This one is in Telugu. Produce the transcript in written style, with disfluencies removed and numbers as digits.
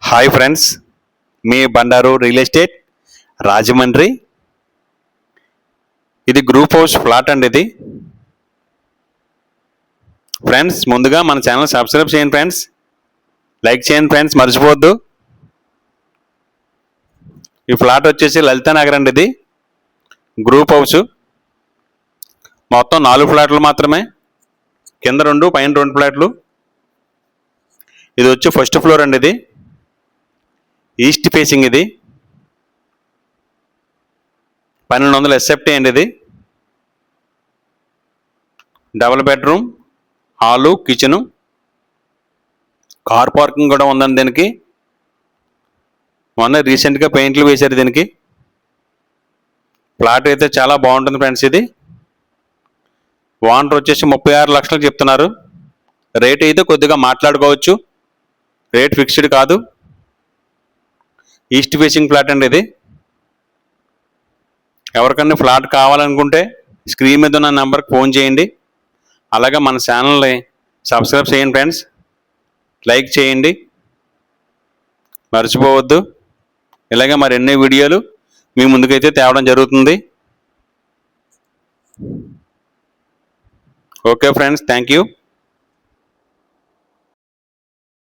హాయ్ ఫ్రెండ్స్, మీ బండారు రియల్ ఎస్టేట్ రాజమండ్రి. ఇది గ్రూప్ హౌస్ ఫ్లాట్ అండి. ఇది ఫ్రెండ్స్, ముందుగా మన ఛానల్ సబ్స్క్రైబ్ చేయండి ఫ్రెండ్స్, లైక్ చేయండి ఫ్రెండ్స్, మర్చిపోవద్దు. ఈ ఫ్లాట్ వచ్చేసి లలితా నగర్ అండి. ఇది గ్రూప్ హౌస్, మొత్తం 4 ఫ్లాట్లు మాత్రమే, కింద 2 పైన 2 ఫ్లాట్లు. ఇది వచ్చి ఫస్ట్ ఫ్లోర్ అండి. ఇది ఈస్ట్ ఫేసింగ్, ఇది 1200 ఎస్ఎఫ్టీ అండి. ఇది double bedroom, hall, kitchen, car parking కూడా ఉందండి. దీనికి మొన్న రీసెంట్గా పెయింట్లు వేశారు. దీనికి ఫ్లాట్ అయితే చాలా బాగుంటుంది ఫ్రెండ్స్. ఇది ఓనర్ వచ్చేసి 36 లక్షలు చెప్తున్నారు. రేట్ అయితే కొద్దిగా మాట్లాడుకోవచ్చు, రేట్ ఫిక్స్డ్ కాదు. ఈస్ట్ ఫేసింగ్ ఫ్లాట్ అండి. ఇది ఎవరికన్నా ఫ్లాట్ కావాలనుకుంటే స్క్రీన్ మీద ఉన్న నెంబర్కి ఫోన్ చేయండి. అలాగే మన ఛానల్ని సబ్స్క్రైబ్ చేయండి ఫ్రెండ్స్, లైక్ చేయండి, మర్చిపోవద్దు. ఇలాగే మరిన్ని వీడియోలు మీ ముందుకైతే తేవడం జరుగుతుంది. Okay friends, thank you.